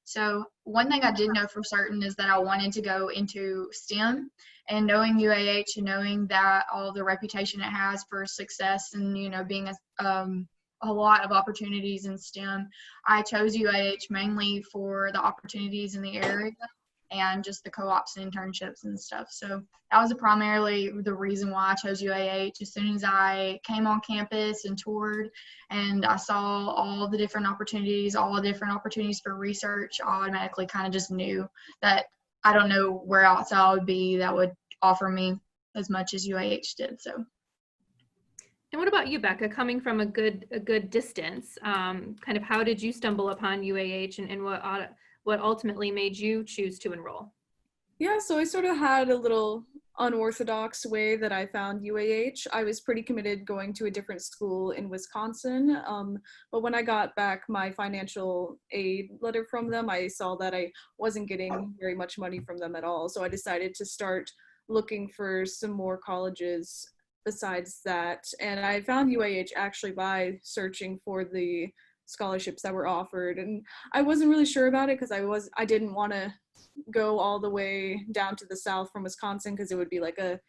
So one thing I did know for certain is that I wanted to go into STEM, and knowing UAH and knowing that all the reputation it has for success and, being a lot of opportunities in STEM, I chose UAH mainly for the opportunities in the area and just the co-ops and internships and stuff. So that was primarily the reason why I chose UAH. As soon as I came on campus and toured and I saw all the different opportunities, for research, I automatically kind of just knew that I don't know where else I would be that would offer me as much as UAH did. So. And what about you, Becca, coming from a good distance, kind of how did you stumble upon UAH and what ultimately made you choose to enroll? Yeah, so I sort of had a little unorthodox way that I found UAH. I was pretty committed going to a different school in Wisconsin, but when I got back my financial aid letter from them, I saw that I wasn't getting very much money from them at all. So I decided to start looking for some more colleges besides that. And I found UAH actually by searching for the scholarships that were offered. And I wasn't really sure about it because I didn't want to go all the way down to the south from Wisconsin because it would be like a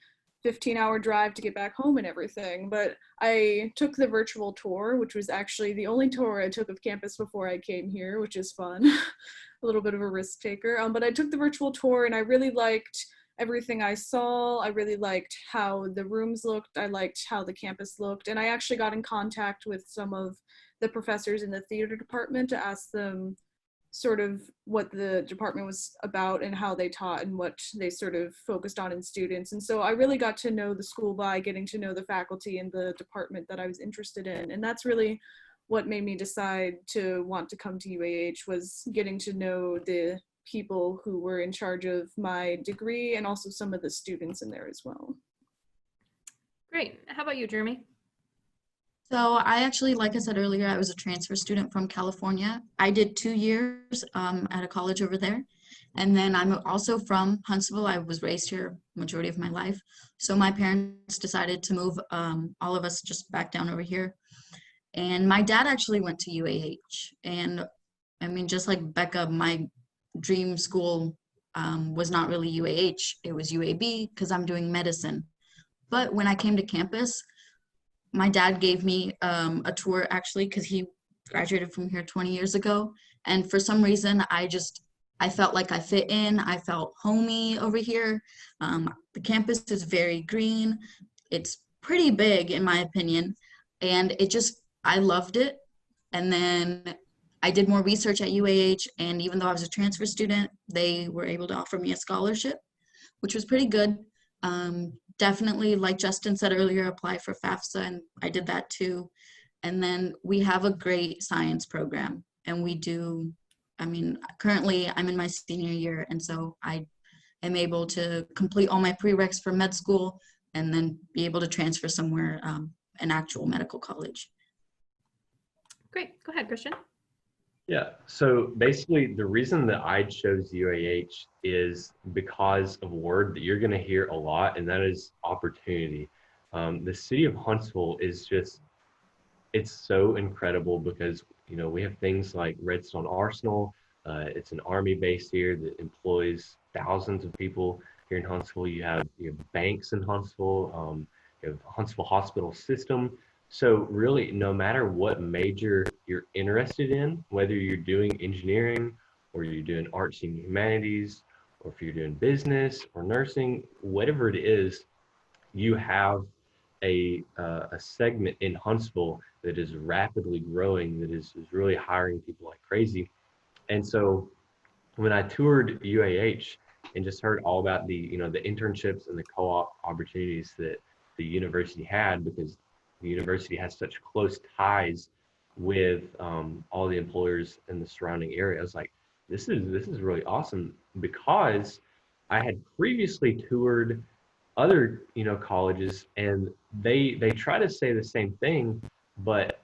15-hour drive to get back home and everything. But I took the virtual tour, which was actually the only tour I took of campus before I came here, which is fun. A little bit of a risk taker. But I took the virtual tour and I really liked everything I saw. I really liked how the rooms looked. I liked how the campus looked. And I actually got in contact with some of the professors in the theater department to ask them sort of what the department was about and how they taught and what they sort of focused on in students. And so I really got to know the school by getting to know the faculty and the department that I was interested in. And that's really what made me decide to want to come to UAH, was getting to know the people who were in charge of my degree and also some of the students in there as well. Great. How about you, Jeremy? So I actually, like I said earlier, I was a transfer student from California. I did 2 years at a college over there. And then I'm also from Huntsville. I was raised here majority of my life. So my parents decided to move all of us just back down over here. And my dad actually went to UAH. And I mean, just like Becca, my dream school was not really UAH. It was UAB because I'm doing medicine. But when I came to campus, my dad gave me a tour actually because he graduated from here 20 years ago. And for some reason, I felt like I fit in. I felt homey over here. The campus is very green. It's pretty big in my opinion. And I loved it. And then I did more research at UAH. And even though I was a transfer student, they were able to offer me a scholarship, which was pretty good. Definitely, like Justin said earlier, apply for FAFSA, and I did that too. And then we have a great science program, and currently I'm in my senior year, and so I am able to complete all my prereqs for med school and then be able to transfer somewhere, an actual medical college. Great. Go ahead, Christian. Yeah, so basically the reason that I chose UAH is because of a word that you're going to hear a lot, and that is opportunity. The city of Huntsville is it's so incredible because, we have things like Redstone Arsenal. It's an Army base here that employs thousands of people here in Huntsville. You have banks in Huntsville. You have Huntsville Hospital System. So really, no matter what major you're interested in, whether you're doing engineering or you're doing arts and humanities, or if you're doing business or nursing, whatever it is, you have a segment in Huntsville that is rapidly growing, that is really hiring people like crazy. And so when I toured UAH and just heard all about the internships and the co-op opportunities that the university had, because the university has such close ties with all the employers in the surrounding area. I was like, this is really awesome, because I had previously toured other colleges, and they try to say the same thing, but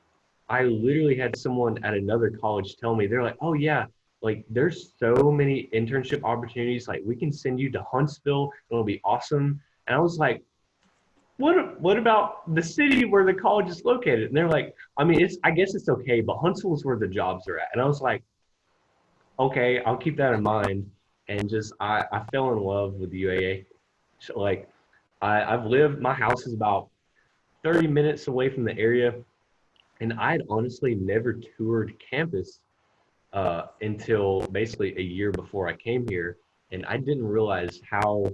I literally had someone at another college tell me, they're like, oh yeah, like there's so many internship opportunities, like we can send you to Huntsville, it'll be awesome. And I was like, what about the city where the college is located? And they're like, I mean, I guess it's okay, but Huntsville's where the jobs are at. And I was like, okay, I'll keep that in mind. And just I fell in love with UAA. Like I've lived, my house is about 30 minutes away from the area, and I had honestly never toured campus until basically a year before I came here, and I didn't realize how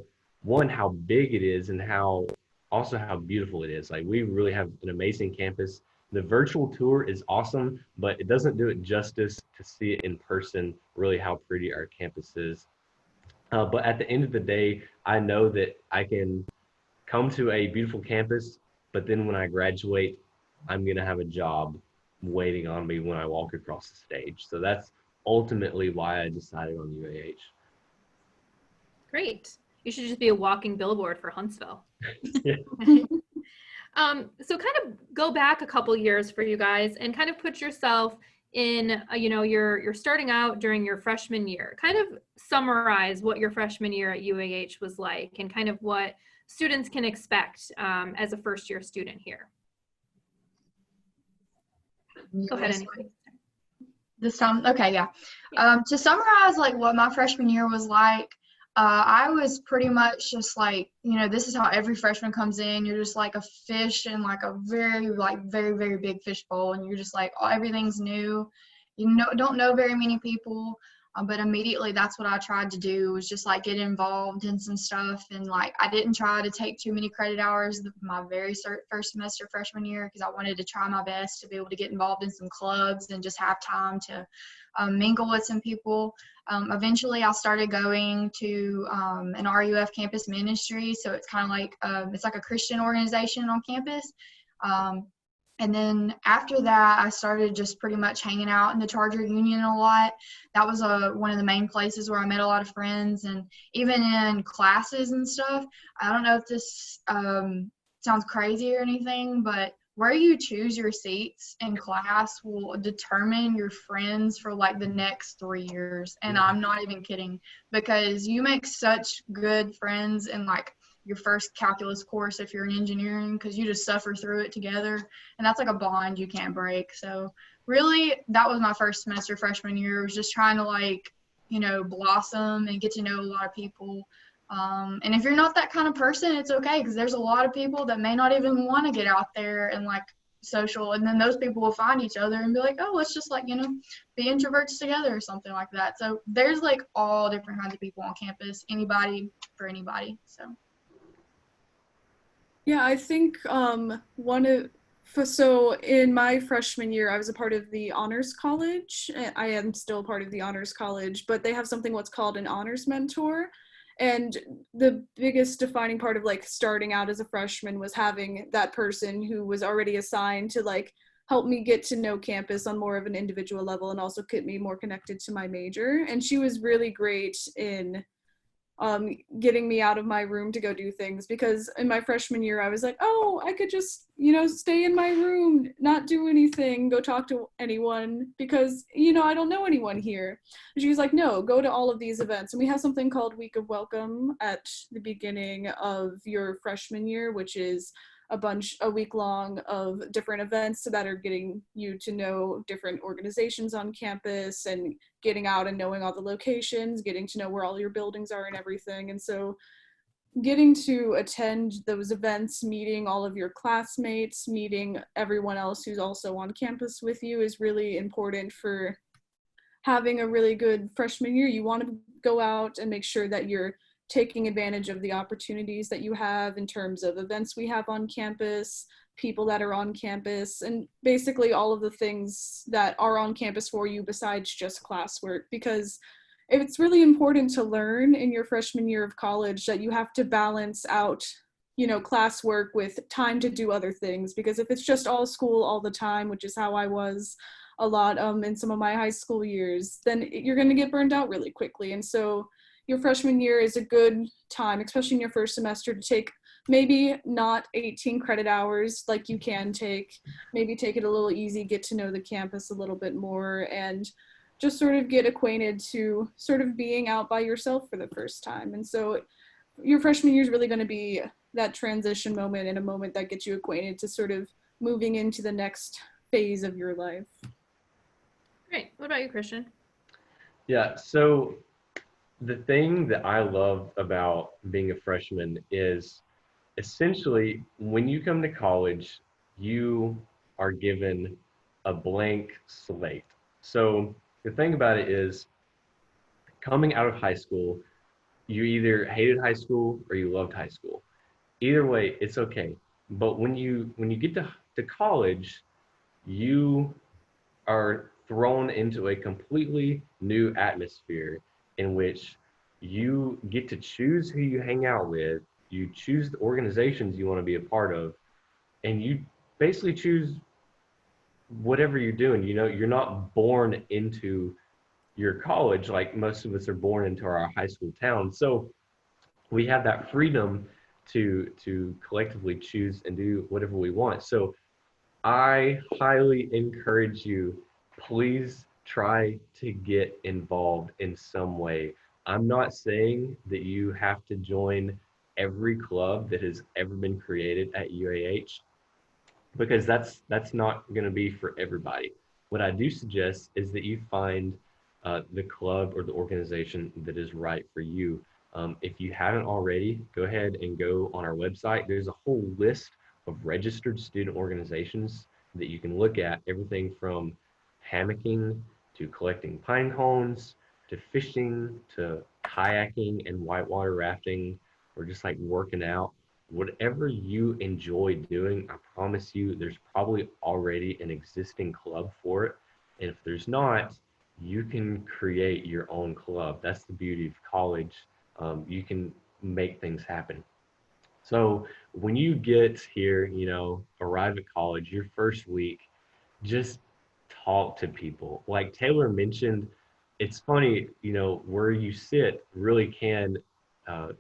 big it is, and how beautiful it is. Like we really have an amazing campus. The virtual tour is awesome, but it doesn't do it justice to see it in person, really how pretty our campus is. But at the end of the day, I know that I can come to a beautiful campus, but then when I graduate, I'm going to have a job waiting on me when I walk across the stage. So that's ultimately why I decided on UAH. Great. You should just be a walking billboard for Huntsville. Yeah. So kind of go back a couple years for you guys and kind of put yourself in, you're starting out during your freshman year. Kind of summarize what your freshman year at UAH was like and kind of what students can expect as a first year student here. Go ahead, anybody. This time, okay, yeah. To summarize, like what my freshman year was like, I was pretty much just like, this is how every freshman comes in. You're just like a fish in like a very, very big fish bowl, and you're just like, oh, everything's new. Don't know very many people, but immediately that's what I tried to do, was just like get involved in some stuff. And like I didn't try to take too many credit hours my very first semester freshman year, because I wanted to try my best to be able to get involved in some clubs and just have time to mingle with some people. Eventually I started going to an RUF campus ministry. So it's kind of like, it's like a Christian organization on campus. And then after that, I started just pretty much hanging out in the Charger Union a lot. That was one of the main places where I met a lot of friends. And even in classes and stuff, I don't know if this sounds crazy or anything, but where you choose your seats in class will determine your friends for like the next 3 years. And I'm not even kidding, because you make such good friends in like your first calculus course if you're in engineering, because you just suffer through it together, and that's like a bond you can't break. So really, that was my first semester freshman year, was just trying to like, blossom and get to know a lot of people. And if you're not that kind of person, it's okay, because there's a lot of people that may not even want to get out there and like social, and then those people will find each other and be like, oh, let's just like, be introverts together or something like that. So there's like all different kinds of people on campus, anybody for anybody. Yeah, I think so in my freshman year, I was a part of the honors college. I am still part of the honors college, but they have something what's called an honors mentor. And the biggest defining part of like starting out as a freshman was having that person who was already assigned to like help me get to know campus on more of an individual level, and also get me more connected to my major. And she was really great in getting me out of my room to go do things, because in my freshman year I was like, oh, I could just stay in my room, not do anything, go talk to anyone, because I don't know anyone here. And she was like, no, go to all of these events. And we have something called Week of Welcome at the beginning of your freshman year, which is a week long of different events that are getting you to know different organizations on campus and getting out and knowing all the locations, getting to know where all your buildings are and everything. And so getting to attend those events, meeting all of your classmates, meeting everyone else who's also on campus with you is really important for having a really good freshman year. You want to go out and make sure that you're taking advantage of the opportunities that you have in terms of events we have on campus, people that are on campus, and basically all of the things that are on campus for you besides just classwork. Because it's really important to learn in your freshman year of college that you have to balance out, classwork with time to do other things. Because if it's just all school all the time, which is how I was a lot in some of my high school years, then you're going to get burned out really quickly. And so your freshman year is a good time, especially in your first semester, to take maybe not 18 credit hours like you can take, maybe take it a little easy, get to know the campus a little bit more, and just sort of get acquainted to sort of being out by yourself for the first time. And so your freshman year is really going to be that transition moment, and a moment that gets you acquainted to sort of moving into the next phase of your life. Great. What about you, Christian? Yeah, so the thing that I love about being a freshman is essentially when you come to college, you are given a blank slate. So the thing about it is coming out of high school, you either hated high school or you loved high school. Either way, it's okay. But when you get to college, you are thrown into a completely new atmosphere in which you get to choose who you hang out with, you choose the organizations you want to be a part of, and you basically choose whatever you're doing. You know, you're not born into your college like most of us are born into our high school town. So we have that freedom to collectively choose and do whatever we want. So I highly encourage you, please try to get involved in some way. I'm not saying that you have to join every club that has ever been created at UAH because that's not going to be for everybody. What I do suggest is that you find the club or the organization that is right for you. If you haven't already, go ahead and go on our website. There's a whole list of registered student organizations that you can look at, everything from hammocking to collecting pine cones to fishing to kayaking and whitewater rafting or just like working out. Whatever you enjoy doing, I promise you there's probably already an existing club for it. And if there's not, you can create your own club. That's the beauty of college. You can make things happen. So when you get here, you know, arrive at college, your first week, just talk to people. Like Taylor mentioned, it's funny, you know, where you sit really can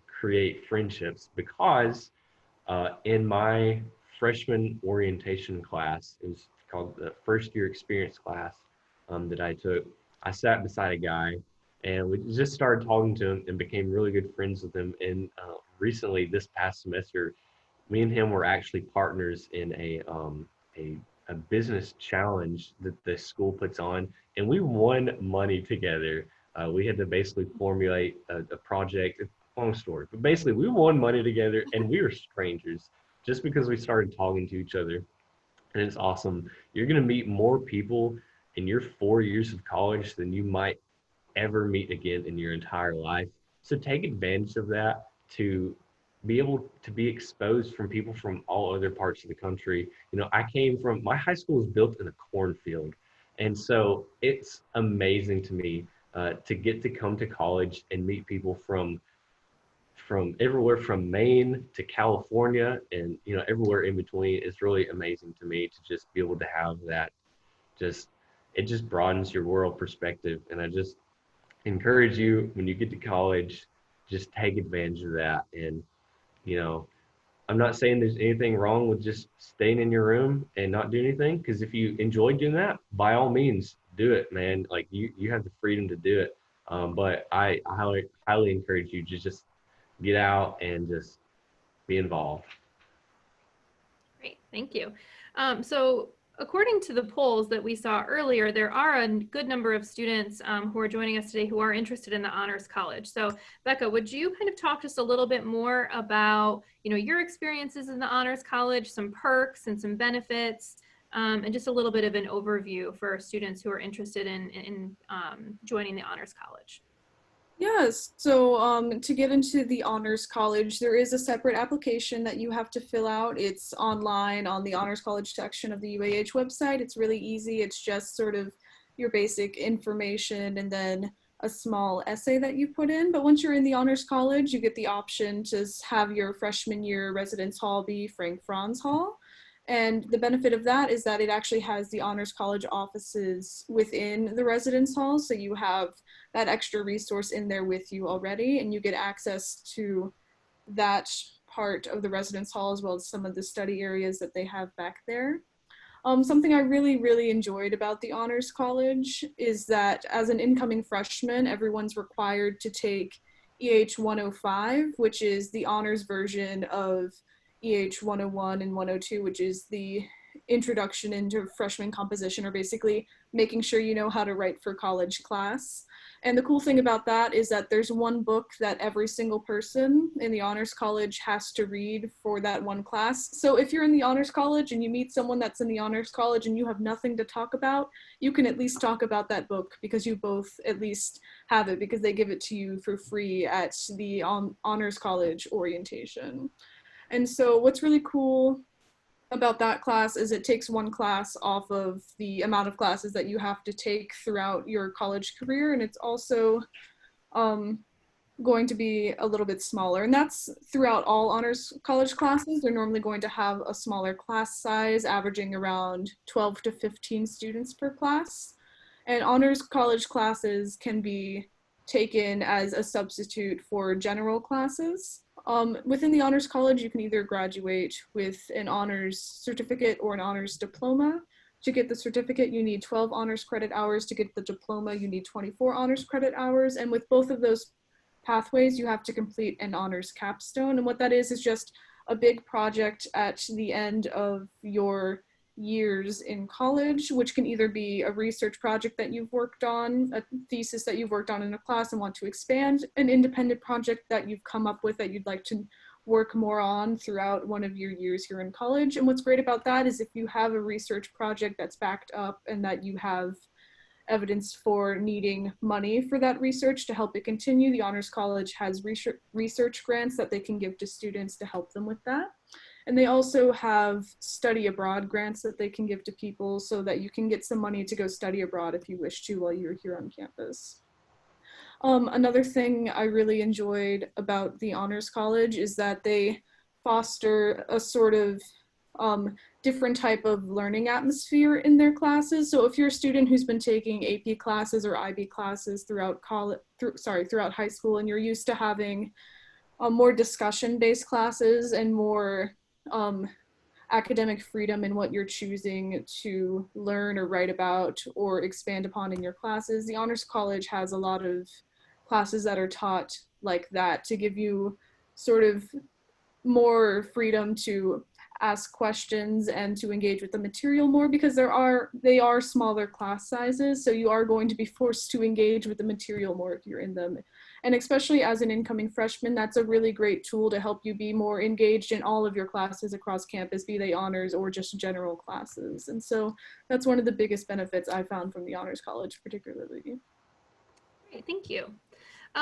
create friendships because in my freshman orientation class, it was called the first year experience class that I took. I sat beside a guy and we just started talking to him and became really good friends with him. And recently, this past semester, me and him were actually partners in a business challenge that the school puts on, and we won money together. We had to basically formulate a project. Long story, but basically, we won money together, and we were strangers just because we started talking to each other, and it's awesome. You're gonna meet more people in your 4 years of college than you might ever meet again in your entire life. So take advantage of that to be able to be exposed from people from all other parts of the country. You know, I came from my high school was built in a cornfield. And so it's amazing to me to get to come to college and meet people from everywhere from Maine to California and you know everywhere in between. It's really amazing to me to just be able to have that just it just broadens your world perspective and I just encourage you when you get to college, just take advantage of that. And, you know, I'm not saying there's anything wrong with just staying in your room and not doing anything. Because if you enjoy doing that, by all means, do it, man. Like you have the freedom to do it. But I highly encourage you to just get out and just be involved. Great, thank you. So according to the polls that we saw earlier, there are a good number of students who are joining us today who are interested in the Honors College. So Becca, would you kind of talk just a little bit more about, you know, your experiences in the Honors College, some perks and some benefits, and just a little bit of an overview for students who are interested in joining the Honors College? Yes, so to get into the Honors College, there is a separate application that you have to fill out. It's online on the Honors College section of the UAH website. It's really easy. It's just sort of your basic information and then a small essay that you put in. But once you're in the Honors College, you get the option to have your freshman year residence hall be Frank Franz Hall. And the benefit of that is that it actually has the Honors College offices within the residence hall. So you have that extra resource in there with you already, and you get access to that part of the residence hall as well as some of the study areas that they have back there. Something I really, really enjoyed about the Honors College is that as an incoming freshman, everyone's required to take EH 105, which is the honors version of EH 101 and 102, which is the introduction into freshman composition, or basically making sure you know how to write for college class. And the cool thing about that is that there's one book that every single person in the Honors College has to read for that one class. So if you're in the Honors College and you meet someone that's in the Honors College and you have nothing to talk about, you can at least talk about that book because you both at least have it, because they give it to you for free at the Honors College orientation. And so what's really cool about that class is it takes one class off of the amount of classes that you have to take throughout your college career, and it's also going to be a little bit smaller, and that's throughout all honors college classes. They're normally going to have a smaller class size, averaging around 12 to 15 students per class, and honors college classes can be taken as a substitute for general classes. Within the Honors College, you can either graduate with an honors certificate or an honors diploma. To get the certificate, you need 12 honors credit hours. To get the diploma, you need 24 honors credit hours. And with both of those pathways, you have to complete an honors capstone. And what that is just a big project at the end of your years in college, which can either be a research project that you've worked on, a thesis that you've worked on in a class and want to expand, an independent project that you've come up with that you'd like to work more on throughout one of your years here in college. And what's great about that is if you have a research project that's backed up and that you have evidence for needing money for that research to help it continue, the Honors College has research grants that they can give to students to help them with that. And they also have study abroad grants that they can give to people so that you can get some money to go study abroad if you wish to while you're here on campus. Another thing I really enjoyed about the Honors College is that they foster a sort of different type of learning atmosphere in their classes. So if you're a student who's been taking AP classes or IB classes throughout high school, and you're used to having more discussion-based classes and more academic freedom in what you're choosing to learn or write about or expand upon in your classes, the Honors College has a lot of classes that are taught like that to give you sort of more freedom to ask questions and to engage with the material more, because they are smaller class sizes, so you are going to be forced to engage with the material more if you're in them. And especially as an incoming freshman, that's a really great tool to help you be more engaged in all of your classes across campus, be they honors or just general classes. And so that's one of the biggest benefits I found from the Honors College particularly. Great, thank you.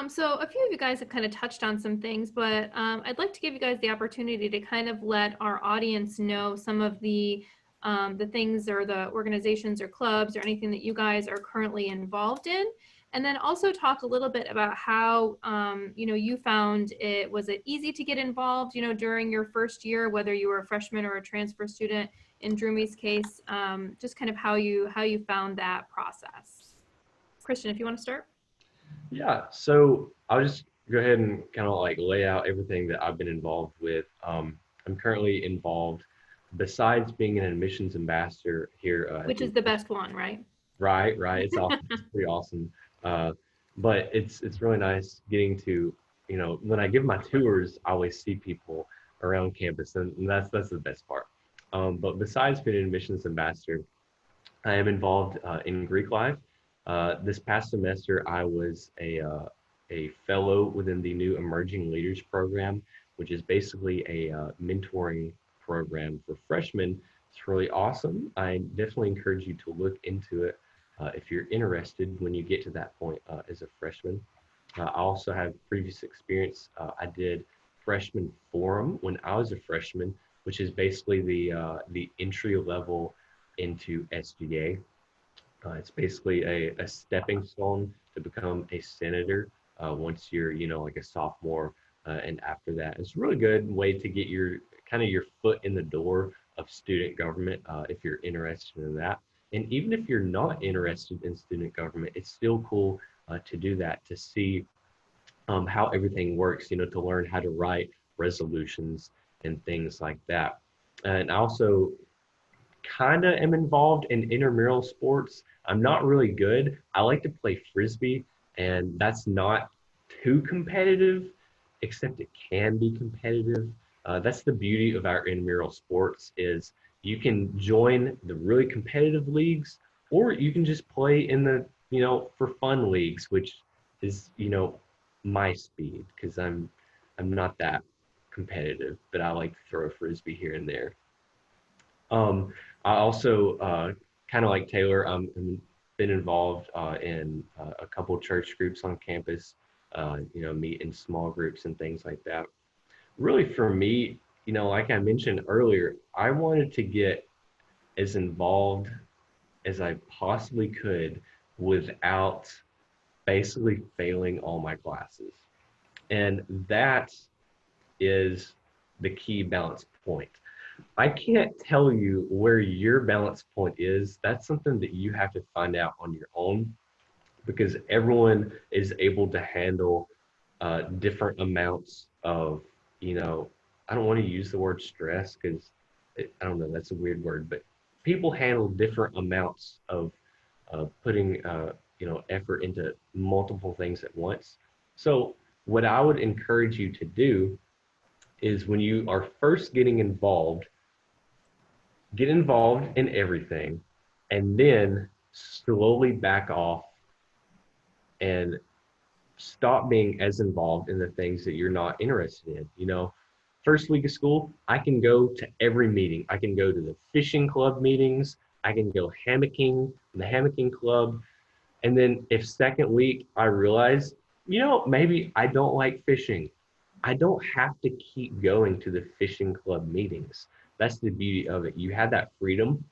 So a few of you guys have kind of touched on some things, but I'd like to give you guys the opportunity to kind of let our audience know some of the things or the organizations or clubs or anything that you guys are currently involved in. And then also talk a little bit about how, you found it, was it easy to get involved, during your first year, whether you were a freshman or a transfer student in Drewmy's case, just kind of how you found that process. Christian, if you want to start. Yeah, so I'll just go ahead and kind of like lay out everything that I've been involved with. I'm currently involved, besides being an admissions ambassador here. Which is the best one, right? Right. It's awesome. It's pretty awesome. But it's really nice getting to, when I give my tours, I always see people around campus, and that's the best part. But besides being an admissions ambassador, I am involved in Greek life. This past semester, I was a fellow within the new Emerging Leaders program, which is basically a mentoring program for freshmen. It's really awesome. I definitely encourage you to look into it if you're interested when you get to that point as a freshman. I also have previous experience. I did freshman forum when I was a freshman, which is basically the entry level into SGA. It's basically a stepping stone to become a senator once you're, like a sophomore. And after that, it's a really good way to get your foot in the door of student government if you're interested in that. And even if you're not interested in student government, it's still cool to do that, to see how everything works, to learn how to write resolutions and things like that. And I also kind of am involved in intramural sports. I'm not really good. I like to play Frisbee, and that's not too competitive, except it can be competitive. That's the beauty of our intramural sports, is you can join the really competitive leagues, or you can just play in the, for fun leagues, which is, you know, my speed, because I'm not that competitive, but I like to throw a frisbee here and there. I also kind of like Taylor. Been involved in a couple church groups on campus. You know, meet in small groups and things like that. Really, for me, you know, like I mentioned earlier, I wanted to get as involved as I possibly could without basically failing all my classes. And that is the key balance point. I can't tell you where your balance point is. That's something that you have to find out on your own, because everyone is able to handle different amounts of, you know, I don't want to use the word stress because I don't know, that's a weird word, but people handle different amounts of putting, you know, effort into multiple things at once. So what I would encourage you to do is when you are first getting involved, get involved in everything and then slowly back off and stop being as involved in the things that you're not interested in. You know, first week of school, I can go to every meeting. I can go to the fishing club meetings. I can go hammocking, the hammocking club. And then if second week I realize, you know, maybe I don't like fishing, I don't have to keep going to the fishing club meetings. That's the beauty of it. You have that freedom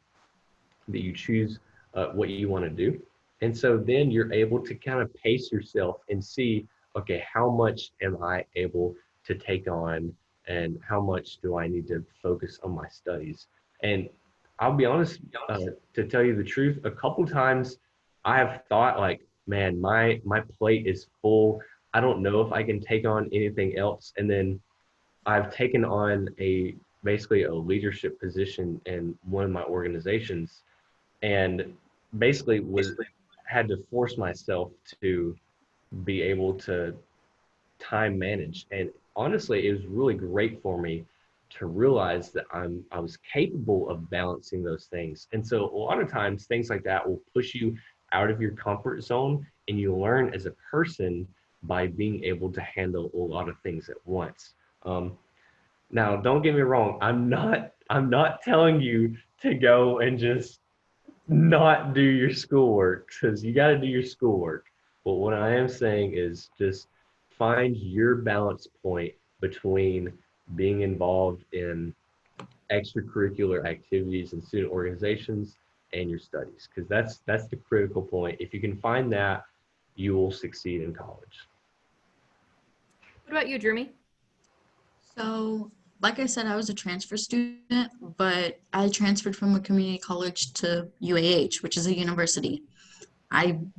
that you choose what you want to do. And so then you're able to kind of pace yourself and see, okay, how much am I able to take on and how much do I need to focus on my studies? And I'll be honest, to tell you the truth, a couple times I have thought like, man, my plate is full. I don't know if I can take on anything else. And then I've taken on basically a leadership position in one of my organizations, and basically had to force myself to be able to time manage. And honestly, it was really great for me to realize that I was capable of balancing those things. And so a lot of times things like that will push you out of your comfort zone, and you learn as a person by being able to handle a lot of things at once. Now, don't get me wrong. I'm not telling you to go and just not do your schoolwork, because you got to do your schoolwork. But what I am saying is just find your balance point between being involved in extracurricular activities and student organizations and your studies, because that's the critical point. If you can find that, you will succeed in college. What about you, Jeremy? So, like I said, I was a transfer student, but I transferred from a community college to UAH, which is a university.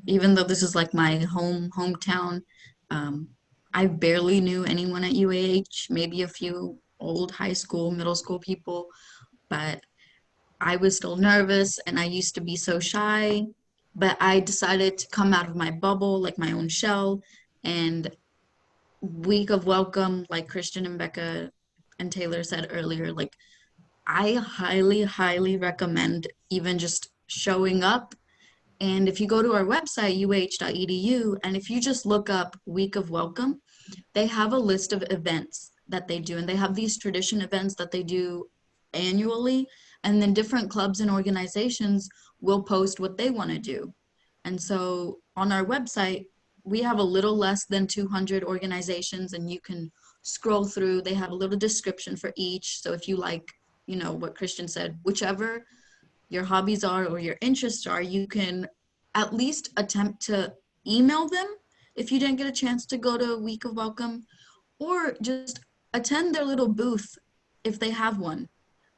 Even though this is like my hometown, um, I barely knew anyone at UAH, maybe a few old high school, middle school people, but I was still nervous and I used to be so shy. But I decided to come out of my bubble, like my own shell, and week of welcome, like Christian and Becca and Taylor said earlier, like I highly, highly recommend even just showing up. And if you go to our website, uh.edu, and if you just look up week of welcome, they have a list of events that they do. And they have these tradition events that they do annually. And then different clubs and organizations will post what they want to do. And so on our website, we have a little less than 200 organizations, and you can scroll through. They have a little description for each. So if you like, you know, what Christian said, whichever your hobbies are or your interests are, you can at least attempt to email them if you didn't get a chance to go to Week of Welcome, or just attend their little booth if they have one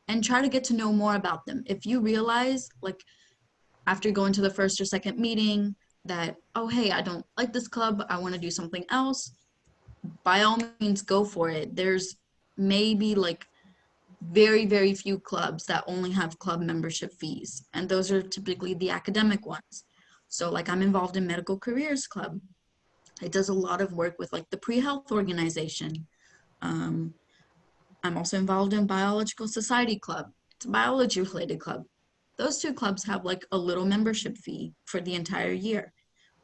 and try to get to know more about them. If you realize, like, after going to the first or second meeting that, oh, hey, I don't like this club, I want to do something else, by all means, go for it. There's maybe like very, very few clubs that only have club membership fees, and those are typically the academic ones. So like I'm involved in Medical Careers Club. It does a lot of work with like the pre-health organization. I'm also involved in Biological Society Club. It's a biology related club. Those two clubs have like a little membership fee for the entire year.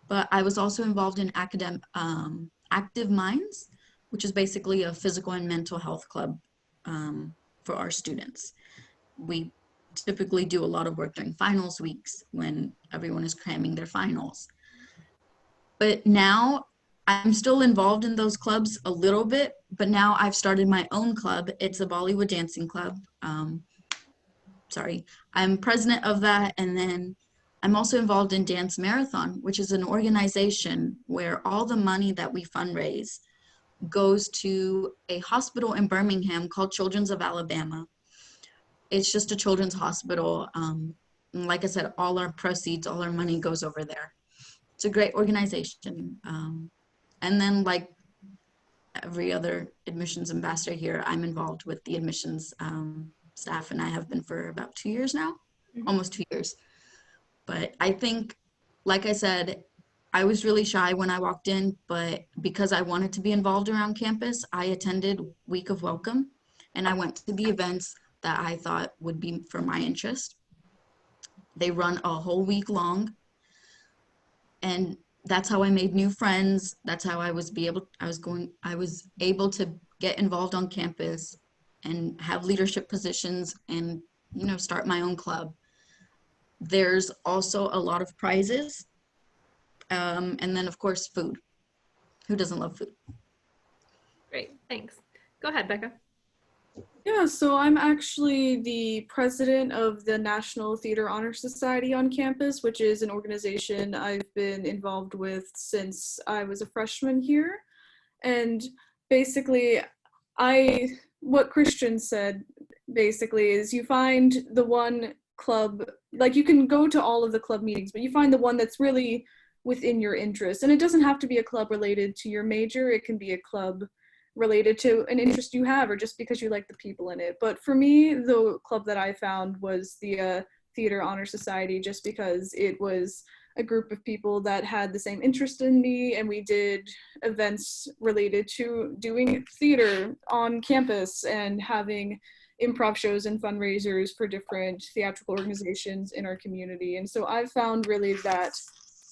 but I was also involved in Active Minds, which is basically a physical and mental health club for our students. We typically do a lot of work during finals weeks when everyone is cramming their finals. But now I'm still involved in those clubs a little bit, but now I've started my own club. It's a Bollywood dancing club. I'm president of that, and then I'm also involved in Dance Marathon, which is an organization where all the money that we fundraise goes to a hospital in Birmingham called Children's of Alabama. It's just a children's hospital. Like I said, all our proceeds, all our money goes over there. It's a great organization. And then like every other admissions ambassador here, I'm involved with the admissions staff, and I have been for about 2 years now, almost 2 years. But I think, like I said, I was really shy when I walked in, but because I wanted to be involved around campus, I attended Week of Welcome, and I went to the events that I thought would be for my interest. They run a whole week long, and that's how I made new friends. That's how I was able to get involved on campus and have leadership positions and, you know, start my own club. There's also a lot of prizes. And then of course, food. Who doesn't love food? Great, thanks. Go ahead, Becca. Yeah, so I'm actually the president of the National Theater Honor Society on campus, which is an organization I've been involved with since I was a freshman here. And basically, what Christian said basically is you find the one club, like you can go to all of the club meetings, but you find the one that's really within your interest. And it doesn't have to be a club related to your major. It can be a club related to an interest you have or just because you like the people in it. But for me, the club that I found was the Theater Honor Society, just because it was a group of people that had the same interest in me, and we did events related to doing theater on campus and having improv shows and fundraisers for different theatrical organizations in our community. And so I've found really that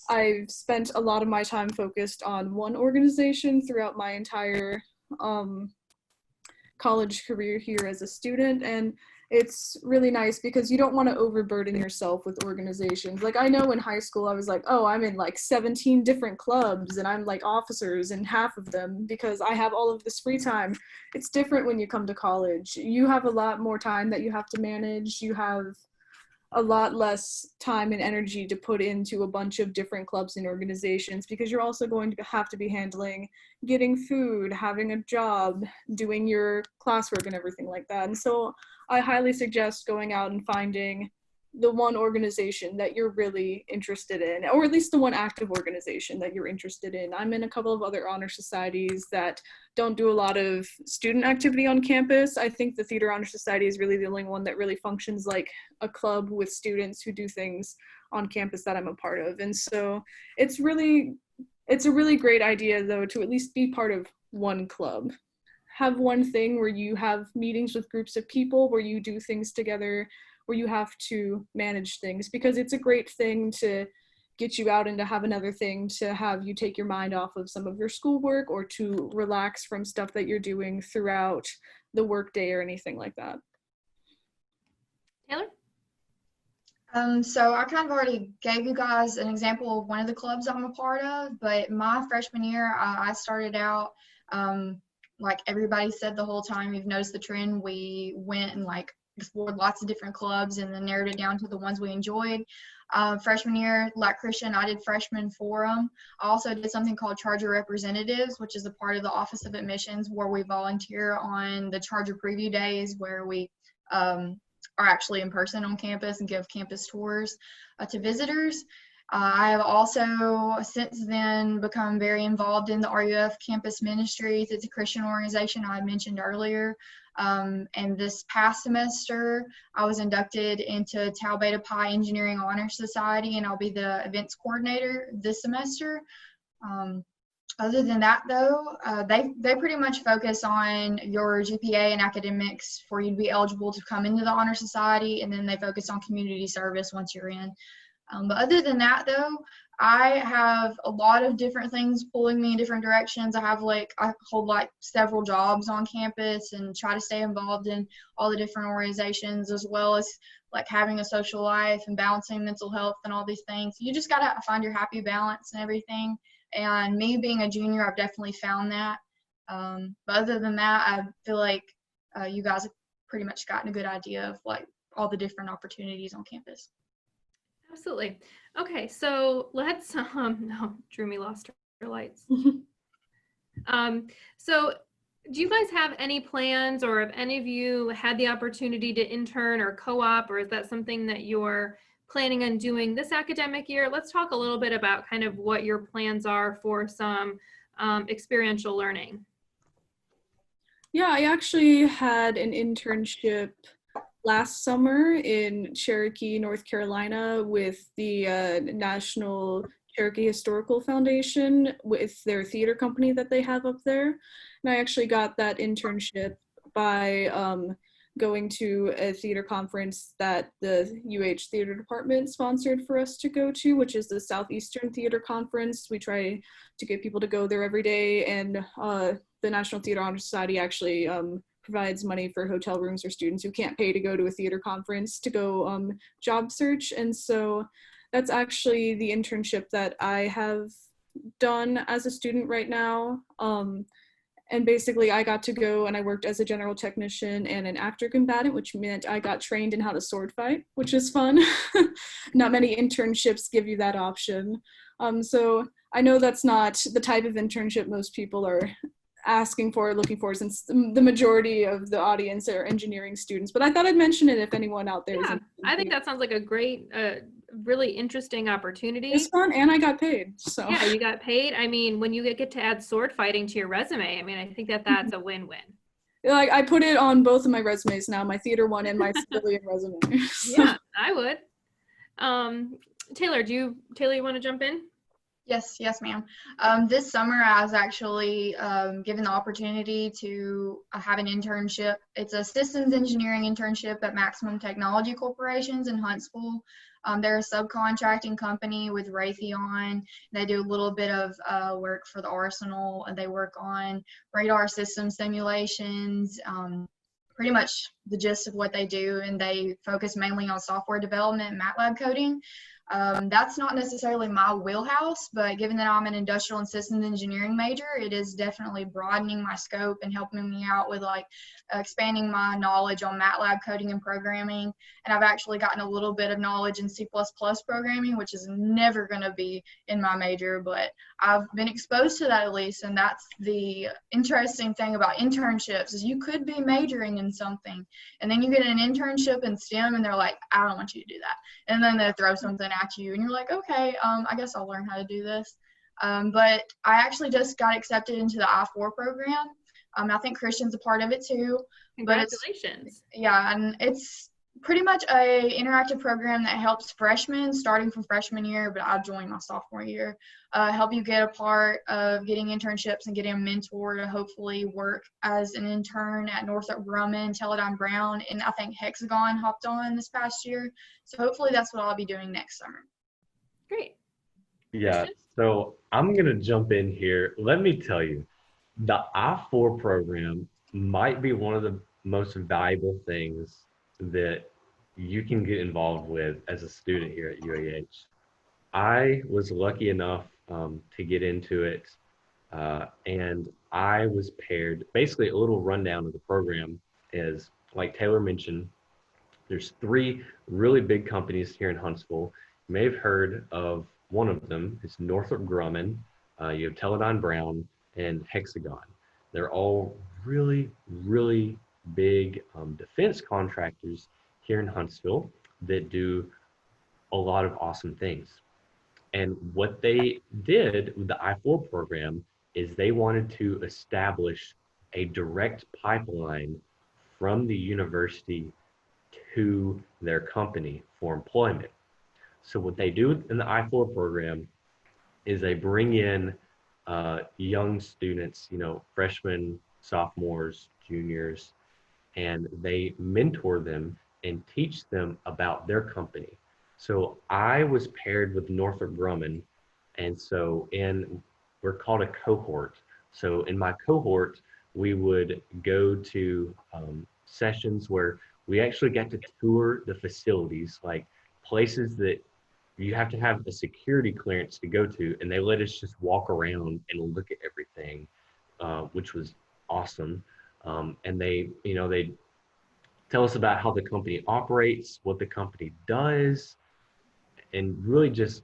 I've spent a lot of my time focused on one organization throughout my entire college career here as a student, and it's really nice because you don't want to overburden yourself with organizations. Like I know in high school I was like, oh, I'm in like 17 different clubs and I'm like officers in half of them because I have all of this free time. It's different when you come to college. You have a lot more time that you have to manage. You have a lot less time and energy to put into a bunch of different clubs and organizations because you're also going to have to be handling getting food, having a job, doing your classwork and everything like that. And so I highly suggest going out and finding the one organization that you're really interested in, or at least the one active organization that you're interested in. I'm in a couple of other honor societies that don't do a lot of student activity on campus. I think the Theater Honor Society is really the only one that really functions like a club with students who do things on campus that I'm a part of. And so it's a really great idea though to at least be part of one club. Have one thing where you have meetings with groups of people, where you do things together, where you have to manage things, because it's a great thing to get you out and to have another thing to have you take your mind off of some of your schoolwork or to relax from stuff that you're doing throughout the workday or anything like that. Taylor? So I kind of already gave you guys an example of one of the clubs I'm a part of, but my freshman year, I started out, like everybody said the whole time, you've noticed the trend, we went and like explored lots of different clubs and then narrowed it down to the ones we enjoyed. Freshman year, like Christian, I did freshman forum. I also did something called Charger Representatives, which is a part of the Office of Admissions where we volunteer on the Charger preview days where we are actually in person on campus and give campus tours to visitors. I have also since then become very involved in the RUF Campus Ministries. It's a Christian organization I mentioned earlier. And this past semester, I was inducted into Tau Beta Pi Engineering Honor Society, and I'll be the events coordinator this semester. Other than that, though, they pretty much focus on your GPA and academics for you to be eligible to come into the Honor Society, and then they focus on community service once you're in. But other than that, though, I have a lot of different things pulling me in different directions. I hold like several jobs on campus and try to stay involved in all the different organizations, as well as like having a social life and balancing mental health and all these things. You just got to find your happy balance and everything. And me being a junior, I've definitely found that. But other than that, I feel like you guys have pretty much gotten a good idea of like all the different opportunities on campus. Absolutely. Okay, so let's no, Drewmy lost her lights. So do you guys have any plans, or have any of you had the opportunity to intern or co-op, or is that something that you're planning on doing this academic year? Let's talk a little bit about kind of what your plans are for some experiential learning. Yeah, I actually had an internship last summer in Cherokee, North Carolina with the National Cherokee Historical Foundation with their theater company that they have up there. And I actually got that internship by going to a theater conference that the UH theater department sponsored for us to go to, which is the Southeastern Theater Conference. We try to get people to go there every day, and the National Theater Honor Society actually provides money for hotel rooms for students who can't pay to go to a theater conference to go job search. And so that's actually the internship that I have done as a student right now. And basically I got to go and I worked as a general technician and an actor combatant, which meant I got trained in how to sword fight, which is fun. Not many internships give you that option. So I know that's not the type of internship most people are asking for, looking for, since the majority of the audience are engineering students, but I thought I'd mention it if anyone out there is interested. I think that sounds like a great, really interesting opportunity. It's fun, and I got paid, so. Yeah, you got paid. I mean, when you get to add sword fighting to your resume, I mean, I think that that's a win-win. Like, I put it on both of my resumes now, my theater one and my civilian resume. So. Yeah, I would. Taylor, you want to jump in? Yes, ma'am. This summer, I was actually given the opportunity to have an internship. It's a systems engineering internship at Maximum Technology Corporations in Huntsville. They're a subcontracting company with Raytheon. They do a little bit of work for the Arsenal, and they work on radar system simulations, pretty much the gist of what they do, and they focus mainly on software development and MATLAB coding. That's not necessarily my wheelhouse, but given that I'm an industrial and systems engineering major, it is definitely broadening my scope and helping me out with like expanding my knowledge on MATLAB coding and programming. And I've actually gotten a little bit of knowledge in C++ programming, which is never going to be in my major, but I've been exposed to that at least. And that's the interesting thing about internships, is you could be majoring in something and then you get an internship in STEM and they're like, I don't want you to do that. And then they throw something at you and you're like, okay, I guess I'll learn how to do this. But I actually just got accepted into the I-4 program. I think Christian's a part of it too. Congratulations. And it's pretty much a interactive program that helps freshmen starting from freshman year, but I joined my sophomore year, help you get a part of getting internships and getting a mentor to hopefully work as an intern at Northrop Grumman, Teledyne Brown, and I think Hexagon hopped on this past year. So hopefully that's what I'll be doing next summer. Great. Yeah, so I'm going to jump in here. Let me tell you, the I-4 program might be one of the most valuable things that you can get involved with as a student here at UAH. I was lucky enough to get into it, and I was paired. Basically, a little rundown of the program is, like Taylor mentioned, there's 3 really big companies here in Huntsville. You may have heard of one of them. It's Northrop Grumman. You have Teledyne Brown and Hexagon. They're all really, really big defense contractors here in Huntsville that do a lot of awesome things. And what they did with the I-4 program is they wanted to establish a direct pipeline from the university to their company for employment. So what they do in the I-4 program is they bring in young students, freshmen, sophomores, juniors, and they mentor them and teach them about their company. So I was paired with Northrop Grumman, And so we're called a cohort. So in my cohort, we would go to sessions where we actually got to tour the facilities, like places that you have to have a security clearance to go to, and they let us just walk around and look at everything, which was awesome. And they tell us about how the company operates, what the company does, and really just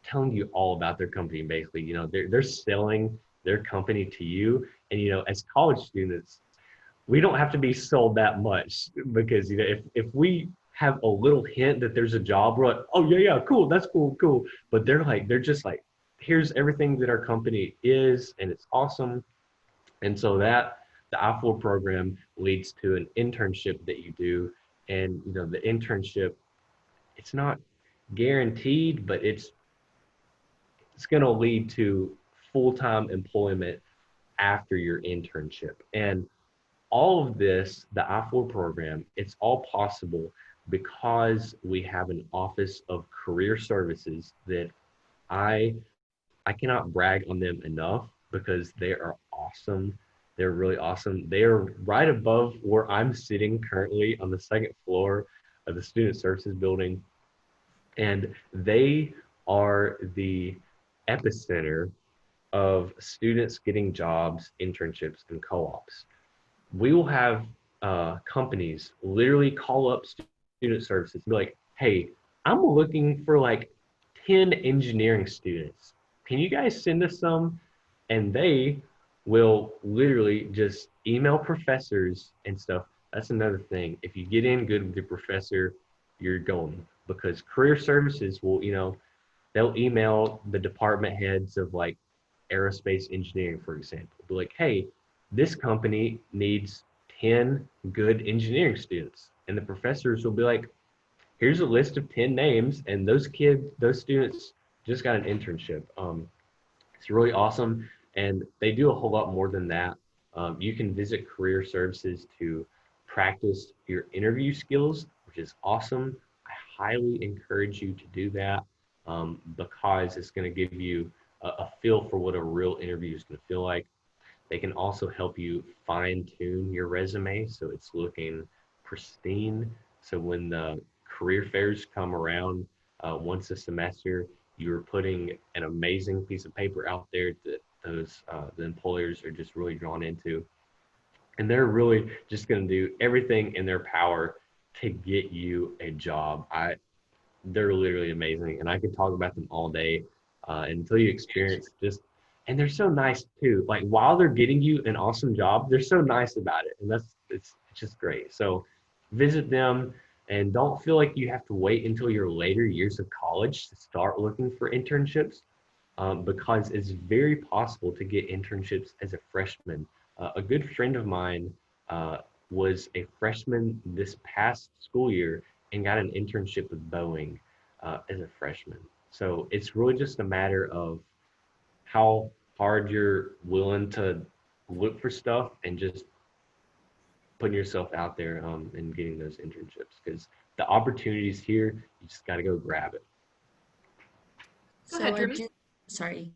telling you all about their company. Basically, they're selling their company to you, and as college students, we don't have to be sold that much, because if we have a little hint that there's a job, we're like, oh yeah, cool, that's cool. But they're just like, here's everything that our company is, and it's awesome. And so that the I-4 program leads to an internship that you do, and the internship, it's not guaranteed, but it's going to lead to full-time employment after your internship. And all of this, the I-4 program, it's all possible because we have an Office of Career Services that I cannot brag on them enough, because they are awesome. They're really awesome. They are right above where I'm sitting currently on the second floor of the Student Services building. And they are the epicenter of students getting jobs, internships, and co-ops. We will have companies literally call up Student Services and be like, hey, I'm looking for like 10 engineering students. Can you guys send us some? And they will literally just email professors and stuff. That's another thing. If you get in good with your professor, you're going, because career services will, they'll email the department heads of like aerospace engineering, for example. Be like, hey, this company needs 10 good engineering students. And the professors will be like, here's a list of 10 names, and those students just got an internship. It's really awesome, and they do a whole lot more than that. You can visit career services to practice your interview skills, which is awesome. I highly encourage you to do that, because it's going to give you a feel for what a real interview is going to feel like. They can also help you fine tune your resume so it's looking pristine. So when the career fairs come around once a semester, you're putting an amazing piece of paper out there that the employers are just really drawn into. And they're really just going to do everything in their power to get you a job. They're literally amazing, and I could talk about them all day until you experience and they're so nice too. Like, while they're getting you an awesome job, they're so nice about it, and it's just great. So visit them, and don't feel like you have to wait until your later years of college to start looking for internships, because it's very possible to get internships as a freshman. A good friend of mine was a freshman this past school year and got an internship with Boeing as a freshman. So it's really just a matter of how hard you're willing to look for stuff and just putting yourself out there and getting those internships, because the opportunities here, you just got to go grab it. Go ahead, Drew. Sorry.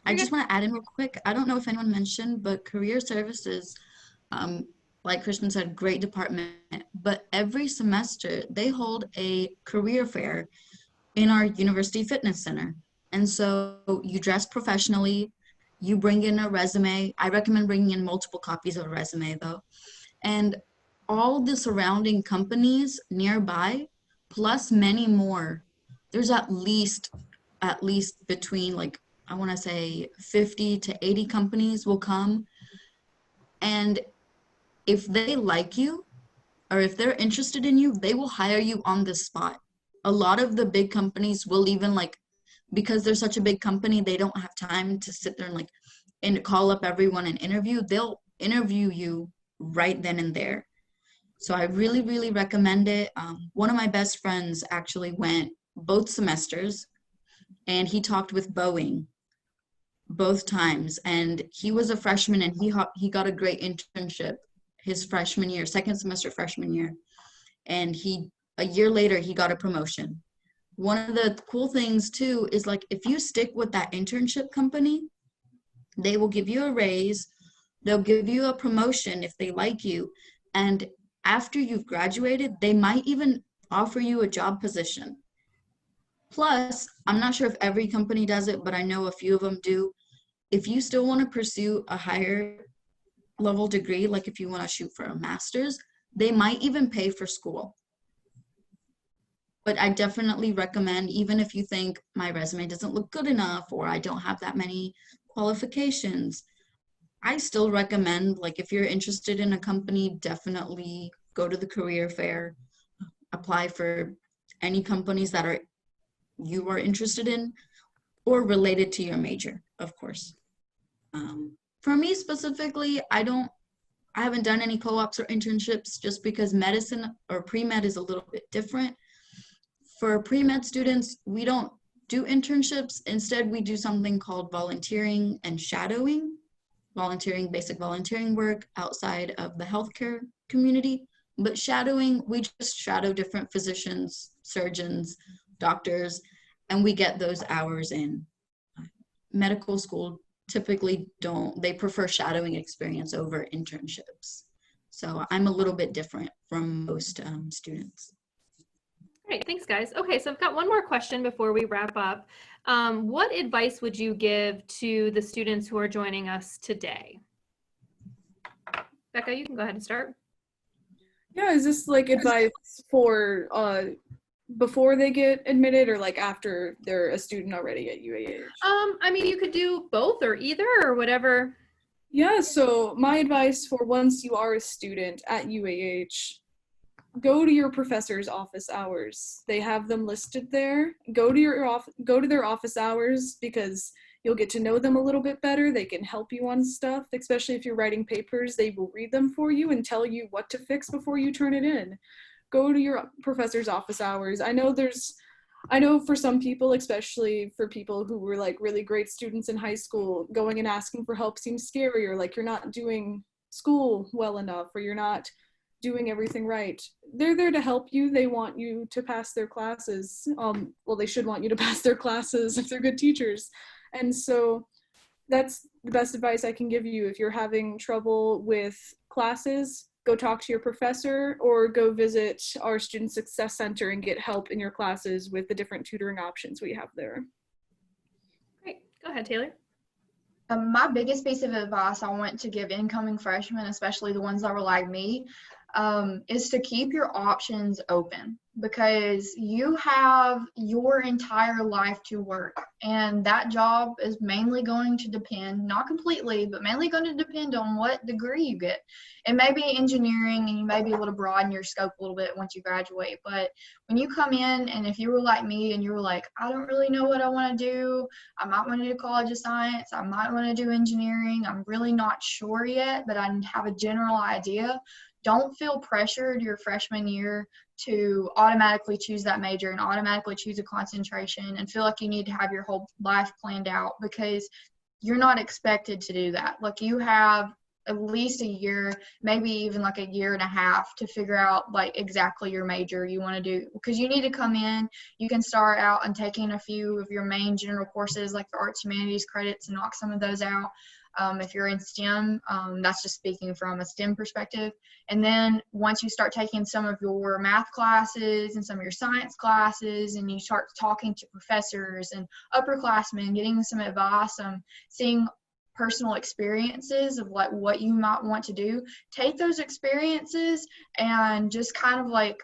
I just want to add in real quick. I don't know if anyone mentioned, but career services, like Christian said, great department. But every semester they hold a career fair in our university fitness center. And so you dress professionally, you bring in a resume. I recommend bringing in multiple copies of a resume though. And all the surrounding companies nearby, plus many more, there's at least between, like, I want to say 50 to 80 companies will come. And if they like you, or if they're interested in you, they will hire you on the spot. A lot of the big companies will even, like, because they're such a big company, they don't have time to sit there and call up everyone and interview. They'll interview you right then and there. So I really, really recommend it. One of my best friends actually went both semesters, and he talked with Boeing both times. And he was a freshman, and he got a great internship his freshman year, second semester freshman year. And a year later, he got a promotion. one of the cool things too is like if you stick with that internship company, they will give you a raise, they'll give you a promotion if they like you, and after you've graduated, they might even offer you a job position. Plus, I'm not sure if every company does it, but I know a few of them do. If you still want to pursue a higher level degree, like if you want to shoot for a master's, they might even pay for school. But I definitely recommend, even if you think my resume doesn't look good enough or I don't have that many qualifications, I still recommend, like if you're interested in a company, definitely go to the career fair, apply for any companies that you are interested in or related to your major, of course. For me specifically, I haven't done any co-ops or internships just because medicine or pre-med is a little bit different. For pre-med students, we don't do internships. Instead, we do something called volunteering and shadowing. Volunteering, basic volunteering work outside of the healthcare community. But shadowing, we just shadow different physicians, surgeons, doctors, and we get those hours in. Medical school typically they prefer shadowing experience over internships. So I'm a little bit different from most students. Great, thanks guys. Okay, so I've got one more question before we wrap up. What advice would you give to the students who are joining us today? Becca, you can go ahead and start. Yeah, is this like advice for before they get admitted or like after they're a student already at UAH? I mean, you could do both or either or whatever. Yeah, so my advice for once you are a student at UAH, go to your professor's office hours. They have them listed there. Go to their office hours because you'll get to know them a little bit better. They can help you on stuff, especially if you're writing papers. They will read them for you and tell you what to fix before you turn it in. Go to your professor's office hours. I know for some people, especially for people who were like really great students in high school, going and asking for help seems scary, or like you're not doing school well enough, or you're not doing everything right. They're there to help you. They want you to pass their classes. Well, they should want you to pass their classes if they're good teachers. And so that's the best advice I can give you. If you're having trouble with classes, go talk to your professor or go visit our Student Success Center and get help in your classes with the different tutoring options we have there. Great, go ahead, Taylor. My biggest piece of advice I want to give incoming freshmen, especially the ones that were like me, is to keep your options open, because you have your entire life to work, and that job is mainly going to depend, not completely, but mainly going to depend on what degree you get. It may be engineering, and you may be able to broaden your scope a little bit once you graduate, but when you come in, and if you were like me and you were like, I don't really know what I want to do, I might want to do College of Science, I might want to do engineering, I'm really not sure yet, but I have a general idea. Don't feel pressured your freshman year to automatically choose that major and automatically choose a concentration and feel like you need to have your whole life planned out, because you're not expected to do that. Like, you have at least a year, maybe even like a year and a half to figure out like exactly your major you want to do, because you need to come in. You can start out and taking a few of your main general courses like the arts humanities credits and knock some of those out. If you're in STEM, that's just speaking from a STEM perspective. And then once you start taking some of your math classes and some of your science classes, and you start talking to professors and upperclassmen, getting some advice, seeing personal experiences of like what you might want to do, take those experiences and just kind of like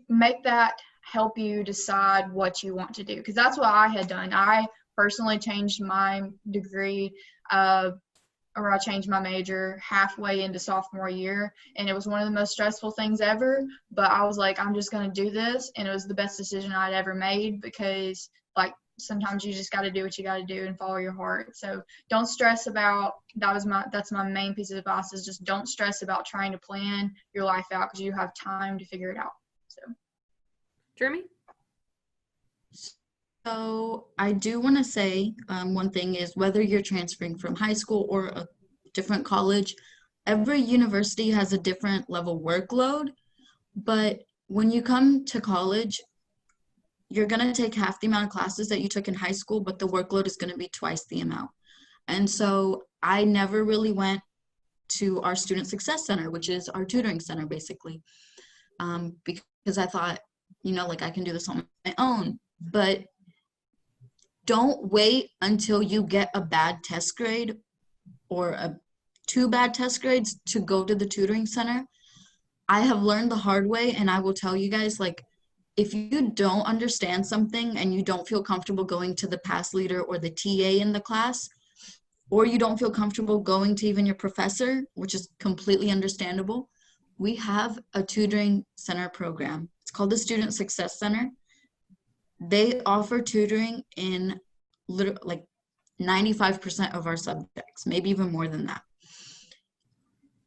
make that help you decide what you want to do. Because that's what I had done. I personally changed my degree, or I changed my major halfway into sophomore year, and it was one of the most stressful things ever, but I was like, I'm just going to do this, and it was the best decision I'd ever made, because like sometimes you just got to do what you got to do and follow your heart. So don't stress about, that's my main piece of advice, is just don't stress about trying to plan your life out, because you have time to figure it out. So Jeremy? So I do want to say one thing is, whether you're transferring from high school or a different college, every university has a different level workload. But when you come to college, you're going to take half the amount of classes that you took in high school, but the workload is going to be twice the amount. And so I never really went to our Student Success Center, which is our tutoring center, basically, because I thought, like I can do this on my own. But don't wait until you get a bad test grade or two bad test grades to go to the tutoring center. I have learned the hard way, and I will tell you guys, like, if you don't understand something and you don't feel comfortable going to the past leader or the TA in the class, or you don't feel comfortable going to even your professor, which is completely understandable, we have a tutoring center program. It's called the Student Success Center. They offer tutoring in like 95% of our subjects, maybe even more than that.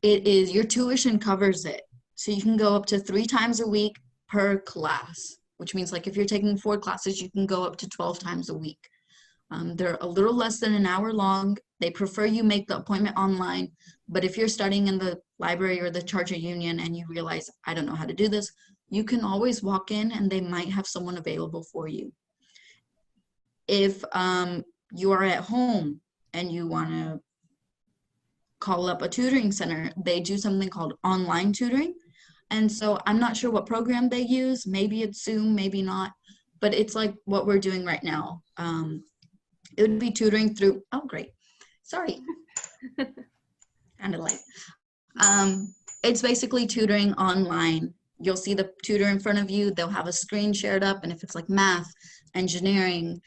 It is, your tuition covers it. So you can go up to 3 times a week per class, which means like if you're taking 4 classes, you can go up to 12 times a week. They're a little less than an hour long. They prefer you make the appointment online, but if you're studying in the library or the charter union and you realize, I don't know how to do this, you can always walk in and they might have someone available for you. If you are at home and you want to call up a tutoring center, they do something called online tutoring. And so I'm not sure what program they use. Maybe it's Zoom, maybe not, but it's like what we're doing right now. It would be tutoring through, oh, great. Sorry. Kind of late. It's basically tutoring online. You'll see the tutor in front of you. They'll have a screen shared up. And if it's like math, engineering,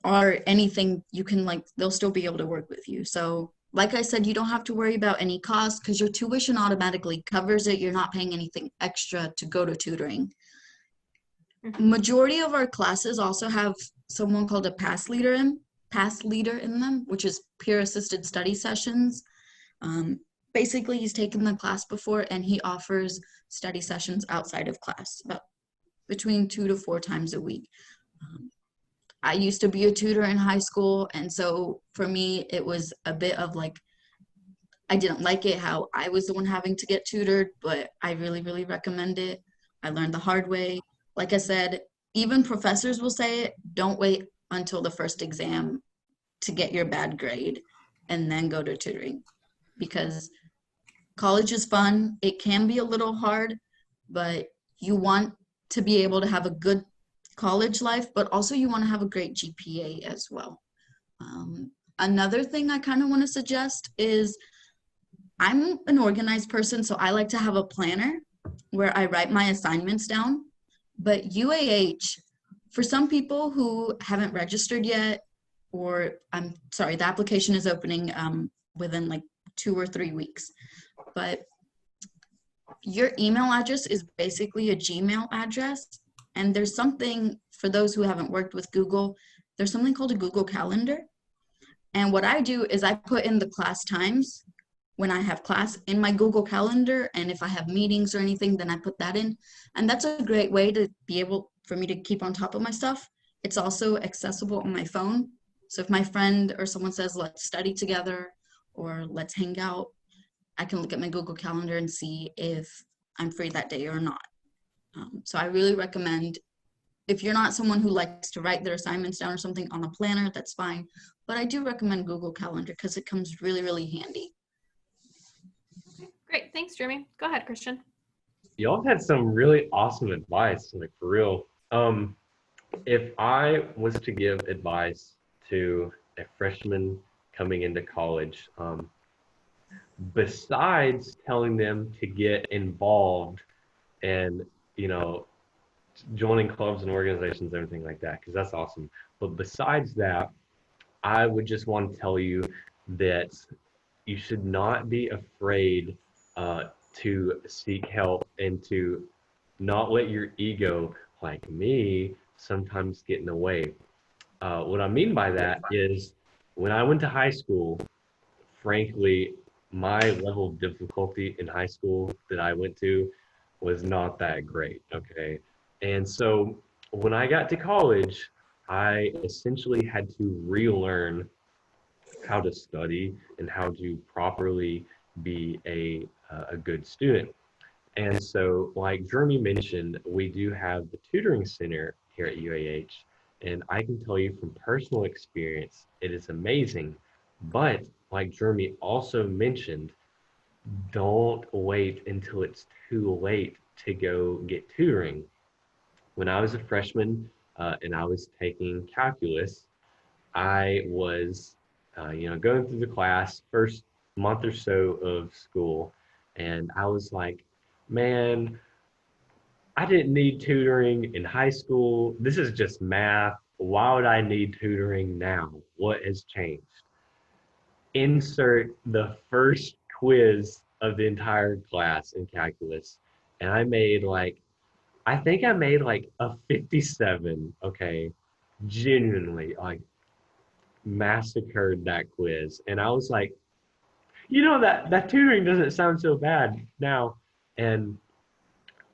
or anything, you can they'll still be able to work with you. So like I said, you don't have to worry about any cost because your tuition automatically covers it. You're not paying anything extra to go to tutoring. Majority of our classes also have someone called a past leader in them, which is peer assisted study sessions. Basically, he's taken the class before and he offers study sessions outside of class, about between 2 to 4 times a week. I used to be a tutor in high school, and so for me, it was a bit of I didn't like it how I was the one having to get tutored, but I really, really recommend it. I learned the hard way. Like I said, even professors will say it, don't wait until the first exam to get your bad grade and then go to tutoring, because college is fun. It can be a little hard, but you want to be able to have a good college life, but also you want to have a great GPA as well. Another thing I kind of want to suggest is I'm an organized person, so I like to have a planner where I write my assignments down. But UAH, for some people who haven't registered yet, or I'm sorry, the application is opening within 2 or 3 weeks. But your email address is basically a Gmail address. And there's something, for those who haven't worked with Google, there's something called a Google Calendar. And what I do is I put in the class times when I have class in my Google Calendar. And if I have meetings or anything, then I put that in. And that's a great way to be able for me to keep on top of my stuff. It's also accessible on my phone. So if my friend or someone says, let's study together or let's hang out, I can look at my Google Calendar and see if I'm free that day or not. So I really recommend, if you're not someone who likes to write their assignments down or something on a planner, that's fine. But I do recommend Google Calendar because it comes really, really handy. Great. Thanks, Jeremy. Go ahead, Christian. Y'all had some really awesome advice, for real. If I was to give advice to a freshman coming into college, besides telling them to get involved and joining clubs and organizations, everything like that, because that's awesome. But besides that, I would just want to tell you that you should not be afraid to seek help and to not let your ego, like me, sometimes get in the way. What I mean by that is when I went to high school, frankly, my level of difficulty in high school that I went to was not that great, okay? And so when I got to college, I essentially had to relearn how to study and how to properly be a good student. And so, like Jeremy mentioned, we do have the tutoring center here at UAH. And I can tell you from personal experience, it is amazing. But like Jeremy also mentioned, don't wait until it's too late to go get tutoring. When I was a freshman and I was taking calculus, I was, going through the class first month or so of school, and I was like, man, I didn't need tutoring in high school. This is just math. Why would I need tutoring now? What has changed? Insert the first quiz of the entire class in calculus, and I think I made like a 57. Okay, genuinely, like massacred that quiz. And I was like, that tutoring doesn't sound so bad now. And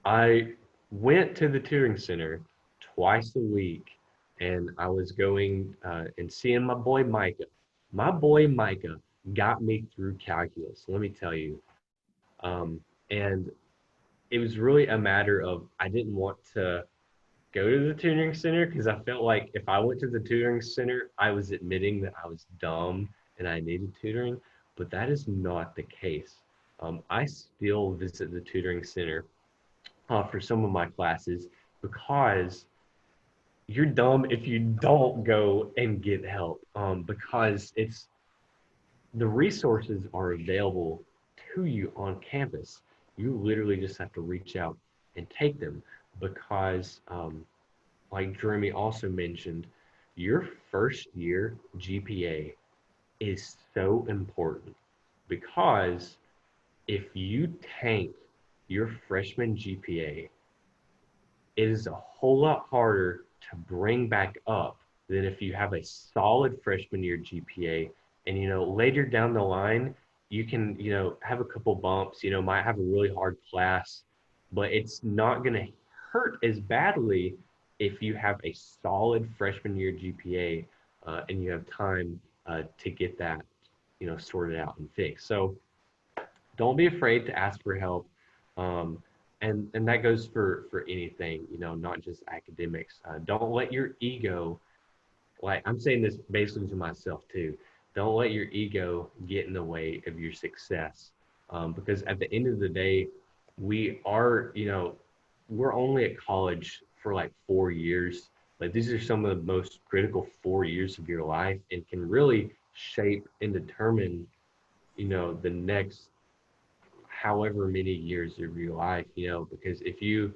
I went to the tutoring center twice a week, and I was going and seeing my boy Micah. My boy Micah got me through calculus, let me tell you. And it was really a matter of I didn't want to go to the tutoring center because I felt like if I went to the tutoring center, I was admitting that I was dumb and I needed tutoring, but that is not the case. I still visit the tutoring center for some of my classes because you're dumb if you don't go and get help, because the resources are available to you on campus. You literally just have to reach out and take them because like Jeremy also mentioned, your first year GPA is so important because if you tank your freshman GPA, it is a whole lot harder to bring back up than if you have a solid freshman year GPA. And, later down the line, you can, have a couple bumps, might have a really hard class, but it's not going to hurt as badly if you have a solid freshman year GPA and you have time to get that, sorted out and fixed. So don't be afraid to ask for help. And that goes for anything, not just academics. Don't let your ego, like I'm saying this basically to myself too, don't let your ego get in the way of your success. Because at the end of the day, we are, we're only at college for like 4 years. Like these are some of the most critical 4 years of your life and can really shape and determine, the next however many years of your life, because if you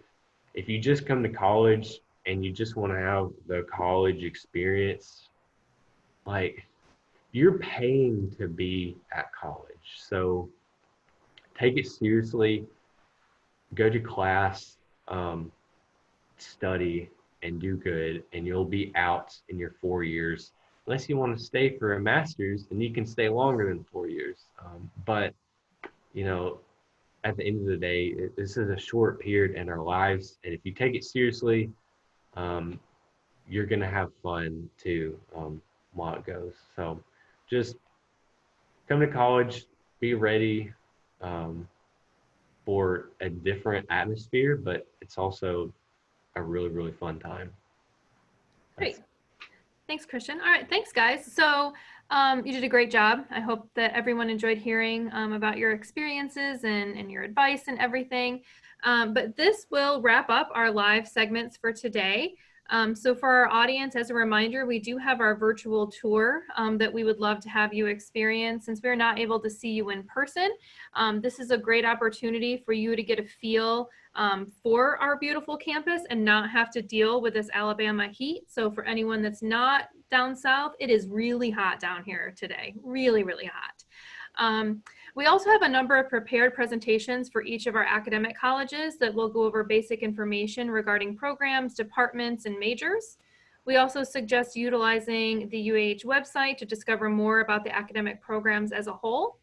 just come to college and you just want to have the college experience, like you're paying to be at college. So take it seriously, go to class, study, and do good, and you'll be out in your 4 years. Unless you want to stay for a master's, then you can stay longer than 4 years. But, at the end of the day, this is a short period in our lives. And if you take it seriously, you're going to have fun too while it goes. So just come to college, be ready for a different atmosphere, but it's also a really, really fun time. Great. Thanks, Christian. All right, thanks, guys. So you did a great job. I hope that everyone enjoyed hearing about your experiences and your advice and everything. But this will wrap up our live segments for today. So for our audience, as a reminder, we do have our virtual tour that we would love to have you experience. Since we're not able to see you in person, this is a great opportunity for you to get a feel for our beautiful campus and not have to deal with this Alabama heat. So for anyone that's not down south, it is really hot down here today, really, really hot. We also have a number of prepared presentations for each of our academic colleges that will go over basic information regarding programs, departments, and majors. We also suggest utilizing the UAH website to discover more about the academic programs as a whole.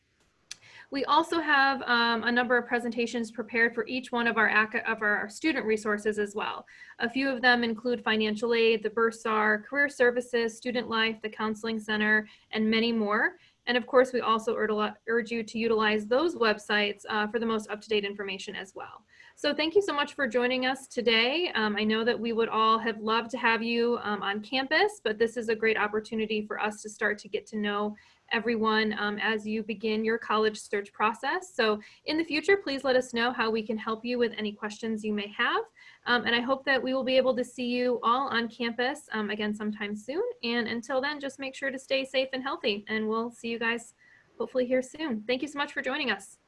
We also have a number of presentations prepared for each one of our student resources as well. A few of them include financial aid, the Bursar, career services, student life, the counseling center, and many more. And of course, we also urge you to utilize those websites for the most up-to-date information as well. So thank you so much for joining us today. I know that we would all have loved to have you on campus, but this is a great opportunity for us to start to get to know everyone as you begin your college search process. So in the future, please let us know how we can help you with any questions you may have. And I hope that we will be able to see you all on campus again sometime soon. And until then, just make sure to stay safe and healthy, and we'll see you guys hopefully here soon. Thank you so much for joining us.